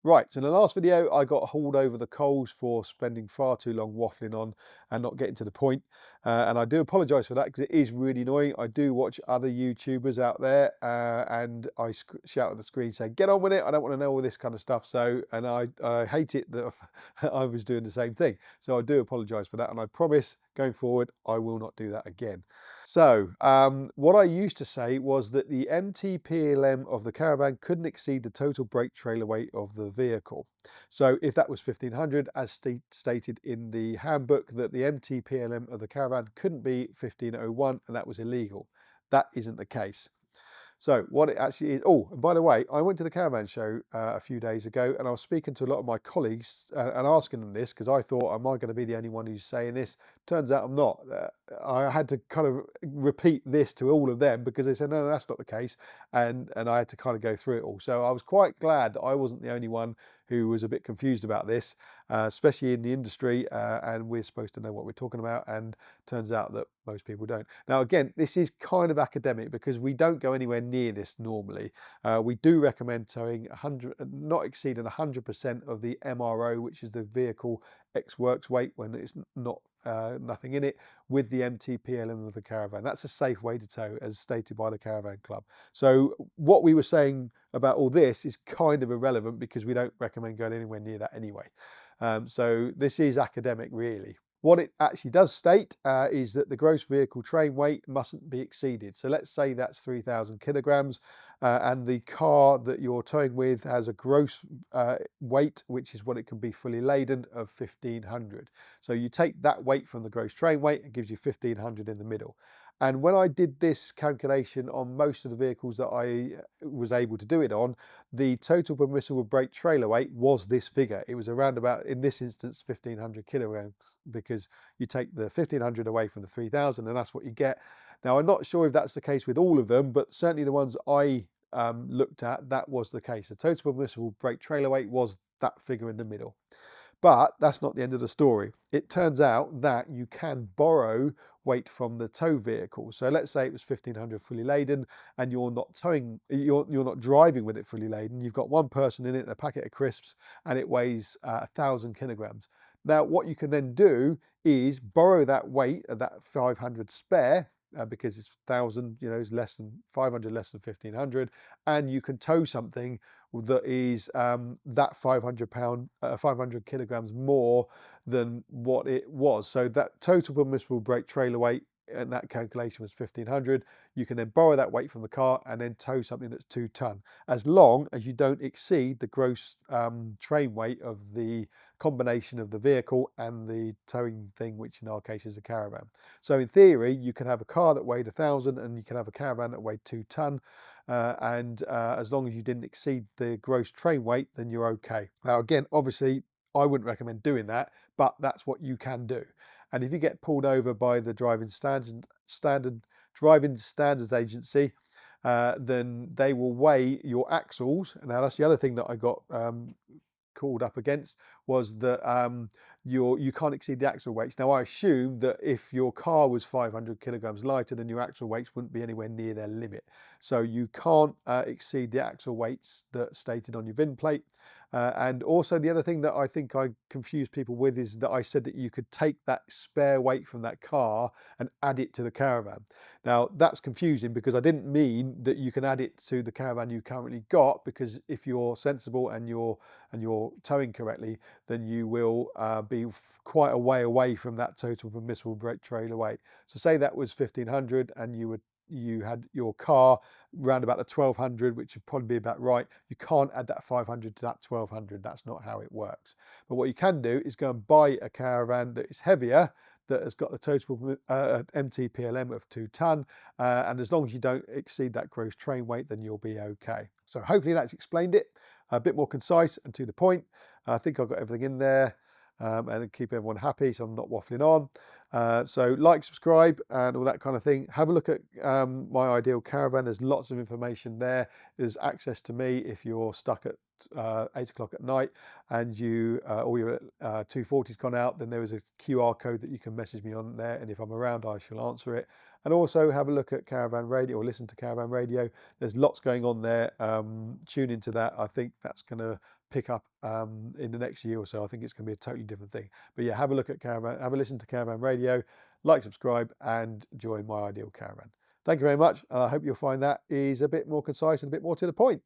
Right, so in the last video, I got hauled over the coals for spending far too long waffling on and not getting to the point. And I do apologise for that because it is really annoying. I do watch other YouTubers out there and I shout at the screen saying, get on with it. I don't want to know all this kind of stuff. So, and I hate it that I was doing the same thing. So I do apologise for that. And I promise going forward, I will not do that again. So, what I used to say was that the MTPLM of the Caravan couldn't exceed the total brake trailer weight of the vehicle. So, if that was 1500, as stated in the handbook, that the MTPLM of the Caravan couldn't be 1501, and that was illegal. That isn't the case. So what it actually is, oh, and by the way, I went to the Caravan show a few days ago and I was speaking to a lot of my colleagues and asking them this because I thought, am I going to be the only one who's saying this? Turns out I'm not. I had to kind of repeat this to all of them because they said, no, that's not the case. And I had to kind of go through it all. So I was quite glad that I wasn't the only one who was a bit confused about this, especially in the industry, and we're supposed to know what we're talking about, and turns out that most people don't. Now, again, this is kind of academic because we don't go anywhere near this normally. We do recommend towing 100, not exceeding 100% of the MRO, which is the vehicle X works weight when it's not nothing in it, with the MTPLM of the Caravan. That's a safe way to tow, as stated by the Caravan Club. So what we were saying about all this is kind of irrelevant because we don't recommend going anywhere near that anyway. So this is academic, really. What it actually does state is that the gross vehicle train weight mustn't be exceeded. So let's say that's 3,000 kilograms and the car that you're towing with has a gross weight, which is what it can be fully laden, of 1,500. So you take that weight from the gross train weight, it gives you 1,500 in the middle. And when I did this calculation on most of the vehicles that I was able to do it on, the total permissible brake trailer weight was this figure. It was around about, in this instance, 1,500 kilograms, because you take the 1,500 away from the 3,000 and that's what you get. Now, I'm not sure if that's the case with all of them, but certainly the ones I looked at, that was the case. The total permissible brake trailer weight was that figure in the middle. But that's not the end of the story. It turns out that you can borrow weight from the tow vehicle. So let's say it was 1,500 fully laden and you're not towing, you're not driving with it fully laden. You've got one person in it and a packet of crisps and it weighs 1,000 kilograms. Now, what you can then do is borrow that weight of that 500 spare, because it's 1,000, you know, is less than 500, less than 1,500, and you can tow something that is that 500 kilograms more than what it was. So that total permissible brake trailer weight, and that calculation was 1,500. You can then borrow that weight from the car and then tow something that's 2 ton, as long as you don't exceed the gross train weight of the combination of the vehicle and the towing thing, which in our case is a caravan. So in theory, you can have a car that weighed 1,000 and you can have a caravan that weighed 2 ton. And as long as you didn't exceed the gross train weight, then you're okay. Now, again, obviously, I wouldn't recommend doing that, but that's what you can do. And if you get pulled over by the driving standards agency, then they will weigh your axles. Now, that's the other thing that I got called up against, was that you can't exceed the axle weights. Now, I assume that if your car was 500 kilograms lighter, then your axle weights wouldn't be anywhere near their limit. So you can't exceed the axle weights that stated on your VIN plate. And also the other thing that I think I confused people with is that I said that you could take that spare weight from that car and add it to the caravan. Now, that's confusing because I didn't mean that you can add it to the caravan you currently got, because if you're sensible and you're towing correctly, then you will be quite a way away from that total permissible brake trailer weight. So say that was 1,500 and you had your car round about the 1,200, which would probably be about right. You can't add that 500 to that 1,200. That's not how it works. But what you can do is go and buy a caravan that is heavier, that has got the total MTPLM of 2 ton, and as long as you don't exceed that gross train weight, then you'll be okay. So hopefully that's explained it a bit more concise and to the point. I think I've got everything in there. And keep everyone happy, so I'm not waffling on. So like, subscribe and all that kind of thing. Have a look at my ideal caravan. There's lots of information there. There's access to me if you're stuck at 8 o'clock at night and you or your 240's gone out, then there is a QR code that you can message me on there, and if I'm around I shall answer it. And also have a look at Caravan Radio, or listen to Caravan Radio. There's lots going on there. Tune into that. I think that's going to pick up in the next year or so. I think it's going to be a totally different thing. But yeah, have a look at Caravan, have a listen to Caravan Radio, like, subscribe, and join My Ideal Caravan. Thank you very much, and I hope you'll find that is a bit more concise and a bit more to the point.